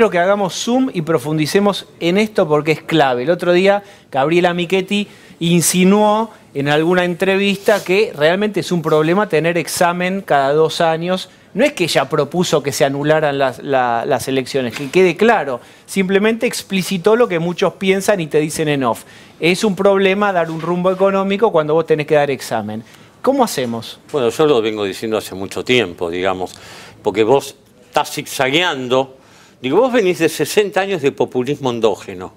Quiero que hagamos zoom y profundicemos en esto porque es clave. El otro día Gabriela Michetti insinuó en alguna entrevista que realmente es un problema tener examen cada 2 años. No es que ella propuso que se anularan las elecciones, que quede claro. Simplemente explicitó lo que muchos piensan y te dicen en off. Es un problema dar un rumbo económico cuando vos tenés que dar examen. ¿Cómo hacemos? Bueno, yo lo vengo diciendo hace mucho tiempo, digamos, porque vos estás zigzagueando. Digo, vos venís de 60 años de populismo endógeno.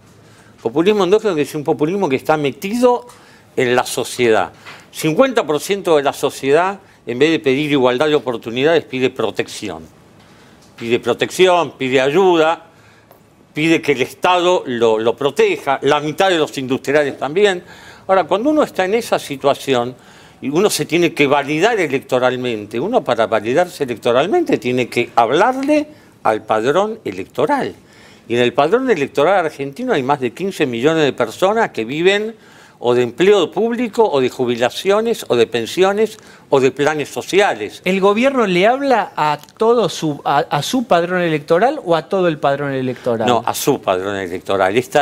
Populismo endógeno que es un populismo que está metido en la sociedad. 50% de la sociedad, en vez de pedir igualdad de oportunidades, pide protección. Pide protección, pide ayuda, pide que el Estado lo proteja, la mitad de los industriales también. Ahora, cuando uno está en esa situación, y uno se tiene que validar electoralmente, uno para validarse electoralmente tiene que hablarle al padrón electoral. Y en el padrón electoral argentino hay más de 15 millones de personas que viven o de empleo público, o de jubilaciones, o de pensiones, o de planes sociales. ¿El gobierno le habla a todo a su padrón electoral o a todo el padrón electoral? No, a su padrón electoral. Esto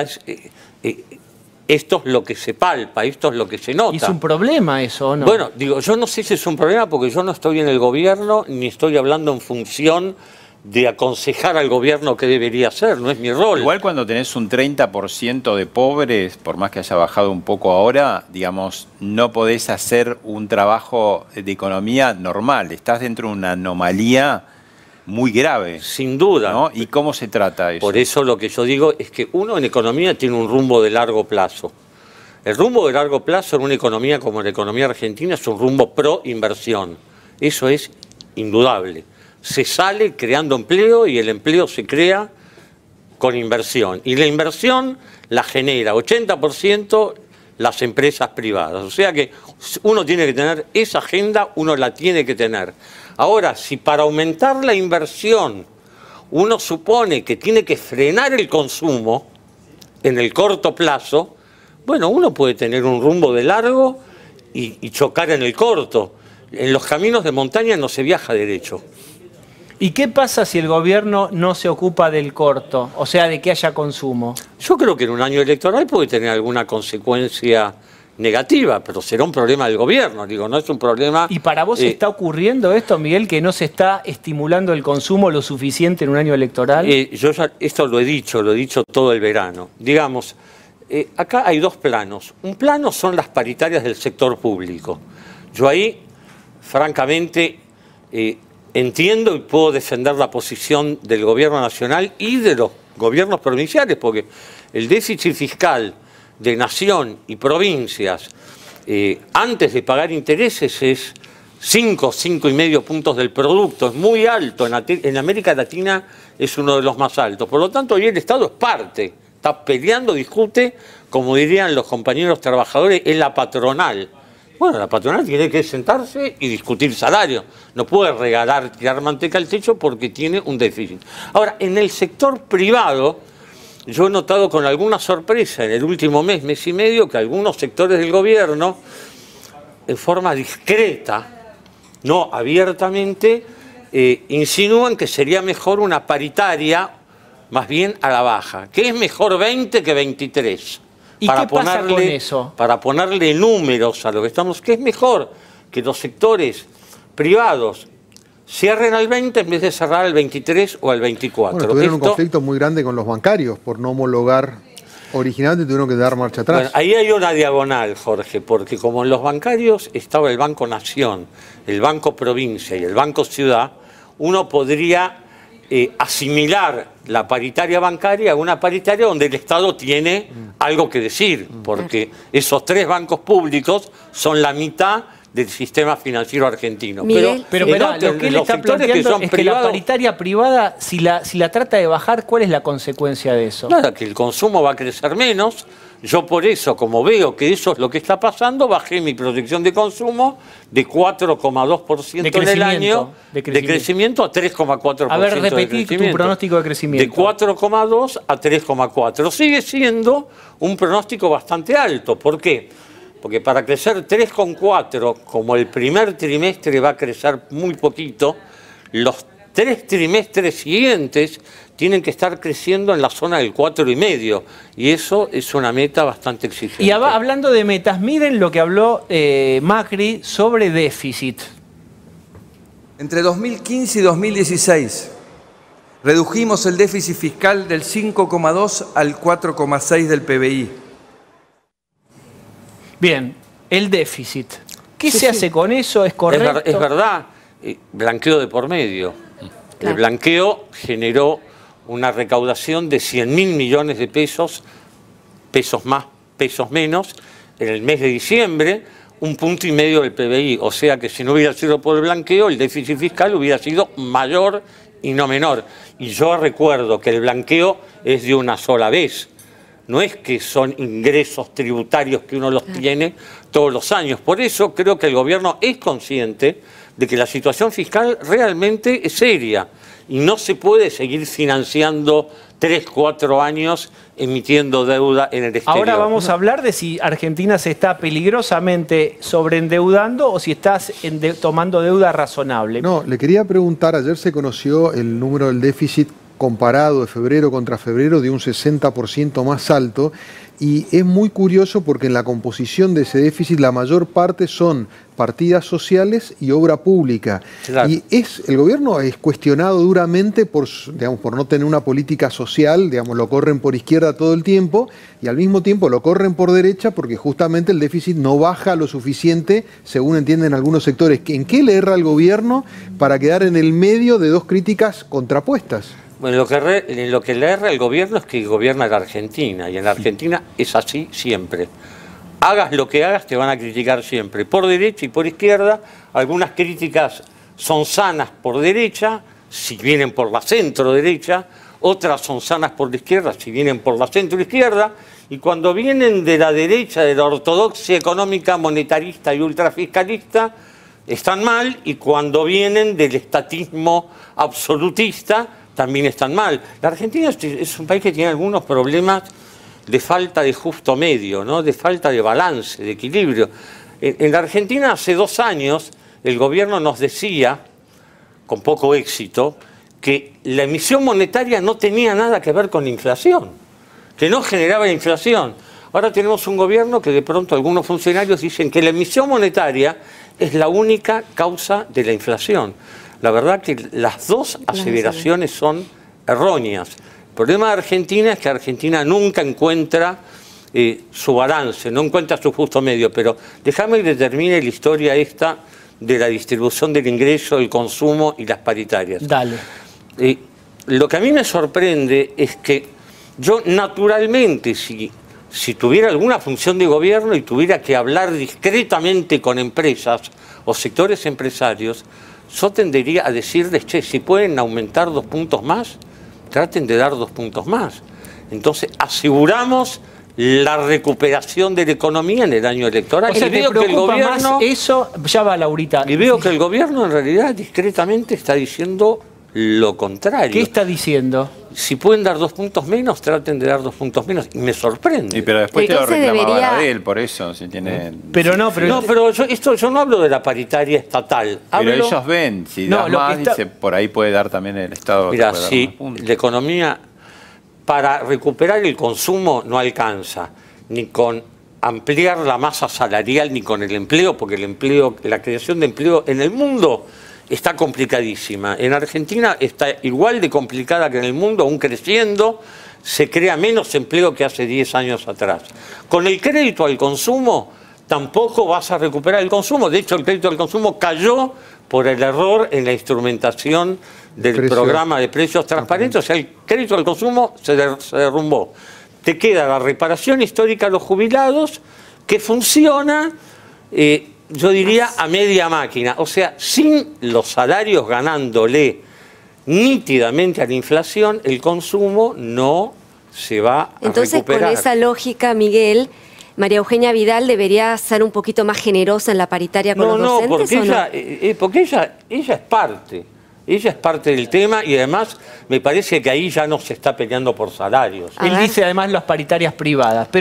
es lo que se palpa, esto es lo que se nota. ¿Y es un problema eso o no? Bueno, digo, yo no sé si es un problema porque yo no estoy en el gobierno ni estoy hablando en función de aconsejar al gobierno qué debería hacer, no es mi rol. Igual cuando tenés un 30% de pobres, por más que haya bajado un poco ahora, digamos, no podés hacer un trabajo de economía normal. Estás dentro de una anomalía muy grave. Sin duda. ¿No? ¿Y cómo se trata eso? Por eso lo que yo digo es que uno en economía tiene un rumbo de largo plazo. El rumbo de largo plazo en una economía como la economía argentina es un rumbo pro inversión. Eso es indudable. Se sale creando empleo y el empleo se crea con inversión. Y la inversión la genera 80% las empresas privadas. O sea que uno tiene que tener esa agenda, uno la tiene que tener. Ahora, si para aumentar la inversión uno supone que tiene que frenar el consumo en el corto plazo, bueno, uno puede tener un rumbo de largo y chocar en el corto. En los caminos de montaña no se viaja derecho. ¿Y qué pasa si el gobierno no se ocupa del corto? O sea, de que haya consumo. Yo creo que en un año electoral puede tener alguna consecuencia negativa, pero será un problema del gobierno, digo, no es un problema... ¿Y para vos está ocurriendo esto, Miguel, que no se está estimulando el consumo lo suficiente en un año electoral? Yo ya esto lo he dicho todo el verano. Digamos, acá hay 2 planos. Un plano son las paritarias del sector público. Yo ahí, francamente... entiendo y puedo defender la posición del gobierno nacional y de los gobiernos provinciales, porque el déficit fiscal de nación y provincias antes de pagar intereses es 5,5 puntos del producto, es muy alto, en América Latina es uno de los más altos. Por lo tanto, hoy el Estado es parte, está peleando, discute, como dirían los compañeros trabajadores, es la patronal. Bueno, la patronal tiene que sentarse y discutir salario. No puede tirar manteca al techo porque tiene un déficit. Ahora, en el sector privado, yo he notado con alguna sorpresa en el último mes y medio, que algunos sectores del gobierno, en forma discreta, no abiertamente, insinúan que sería mejor una paritaria más bien a la baja, que es mejor 20 que 23. ¿Y qué pasa con eso? Para ponerle números a lo que estamos, que es mejor que los sectores privados cierren al 20 en vez de cerrar al 23 o al 24. Bueno, tuvieron un conflicto muy grande con los bancarios por no homologar. Originalmente tuvieron que dar marcha atrás. Bueno, ahí hay una diagonal, Jorge, porque como en los bancarios estaba el Banco Nación, el Banco Provincia y el Banco Ciudad, uno podría asimilar la paritaria bancaria a una paritaria donde el Estado tiene algo que decir, porque esos 3 bancos públicos son la mitad del sistema financiero argentino. Miguel, pero lo que él está planteando es que la paritaria privada, si la trata de bajar, ¿cuál es la consecuencia de eso? Nada, que el consumo va a crecer menos. Yo por eso, como veo que eso es lo que está pasando, bajé mi proyección de consumo de 4,2% en el año de crecimiento a 3,4%. A ver, repetí tu pronóstico de crecimiento. De 4,2 a 3,4. Sigue siendo un pronóstico bastante alto. ¿Por qué? Porque para crecer 3,4, como el primer trimestre va a crecer muy poquito, los 3 trimestres siguientes tienen que estar creciendo en la zona del 4,5%. Y eso es una meta bastante exigente. Y hablando de metas, miren lo que habló Macri sobre déficit. Entre 2015 y 2016, redujimos el déficit fiscal del 5,2 al 4,6 del PBI. Bien, el déficit. ¿Qué se hace con eso? ¿Es correcto? Es verdad, blanqueo de por medio. Claro. El blanqueo generó una recaudación de 100.000 millones de pesos, pesos más, pesos menos, en el mes de diciembre, 1,5 puntos del PBI. O sea que si no hubiera sido por el blanqueo, el déficit fiscal hubiera sido mayor y no menor. Y yo recuerdo que el blanqueo es de una sola vez. No es que son ingresos tributarios que uno los tiene todos los años. Por eso creo que el gobierno es consciente de que la situación fiscal realmente es seria y no se puede seguir financiando 3, 4 años emitiendo deuda en el exterior. Ahora vamos a hablar de si Argentina se está peligrosamente sobreendeudando o si está tomando deuda razonable. No, le quería preguntar, ayer se conoció el número del déficit comparado de febrero contra febrero de un 60% más alto, y es muy curioso porque en la composición de ese déficit la mayor parte son partidas sociales y obra pública. Claro. Y el gobierno es cuestionado duramente por no tener una política social, lo corren por izquierda todo el tiempo y al mismo tiempo lo corren por derecha porque justamente el déficit no baja lo suficiente, según entienden algunos sectores. ¿En qué le erra el gobierno para quedar en el medio de dos críticas contrapuestas? Bueno, lo que le erra el gobierno es que gobierna la Argentina, y en la Argentina es así siempre. Hagas lo que hagas, te van a criticar siempre, por derecha y por izquierda. Algunas críticas son sanas por derecha, si vienen por la centro-derecha, otras son sanas por la izquierda, si vienen por la centro-izquierda, y cuando vienen de la derecha, de la ortodoxia económica, monetarista y ultrafiscalista, están mal, y cuando vienen del estatismo absolutista, también están mal. La Argentina es un país que tiene algunos problemas de falta de justo medio, ¿no? De falta de balance, de equilibrio. En la Argentina hace 2 años el gobierno nos decía, con poco éxito, que la emisión monetaria no tenía nada que ver con la inflación, que no generaba inflación. Ahora tenemos un gobierno que de pronto algunos funcionarios dicen que la emisión monetaria es la única causa de la inflación. La verdad que las dos aseveraciones son erróneas. El problema de Argentina es que Argentina nunca encuentra su balance, no encuentra su justo medio. Pero déjame que termine la historia esta de la distribución del ingreso, el consumo y las paritarias. Dale. Lo que a mí me sorprende es que yo naturalmente, si tuviera alguna función de gobierno y tuviera que hablar discretamente con empresas o sectores empresarios, yo tendería a decirles, che, si pueden aumentar 2 puntos más, traten de dar 2 puntos más. Entonces, aseguramos la recuperación de la economía en el año electoral. O sea, y veo que el gobierno, más eso, ya va Laurita. y veo que el gobierno en realidad discretamente está diciendo lo contrario. ¿Qué está diciendo? Si pueden dar 2 puntos menos, traten de dar 2 puntos menos. Y me sorprende. Y pero después te lo Ese reclamaban debería- a él por eso, si tiene... Pero no, pero... No, pero yo no hablo de la paritaria estatal. Pero Hablo, ellos ven, si No, das lo que más, está- dice, por ahí puede dar también el Estado. mira, puede dar si más puntos. la economía, para recuperar el consumo, no alcanza ni con ampliar la masa salarial ni con el empleo, porque el empleo, la creación de empleo en el mundo está complicadísima. En Argentina está igual de complicada que en el mundo, aún creciendo, se crea menos empleo que hace 10 años atrás. Con el crédito al consumo tampoco vas a recuperar el consumo. De hecho, el crédito al consumo cayó por el error en la instrumentación del programa de precios transparentes. O sea, el crédito al consumo se derrumbó. Te queda la reparación histórica a los jubilados, que funciona, yo diría, a media máquina. O sea, sin los salarios ganándole nítidamente a la inflación, el consumo no se va a Entonces, recuperar. con esa lógica, Miguel, María Eugenia Vidal debería ser un poquito más generosa en la paritaria con los docentes, porque ¿o no? porque ella es parte. Ella es parte del tema y además me parece que ahí ya no se está peleando por salarios. A Él ver. dice además las paritarias privadas. Pero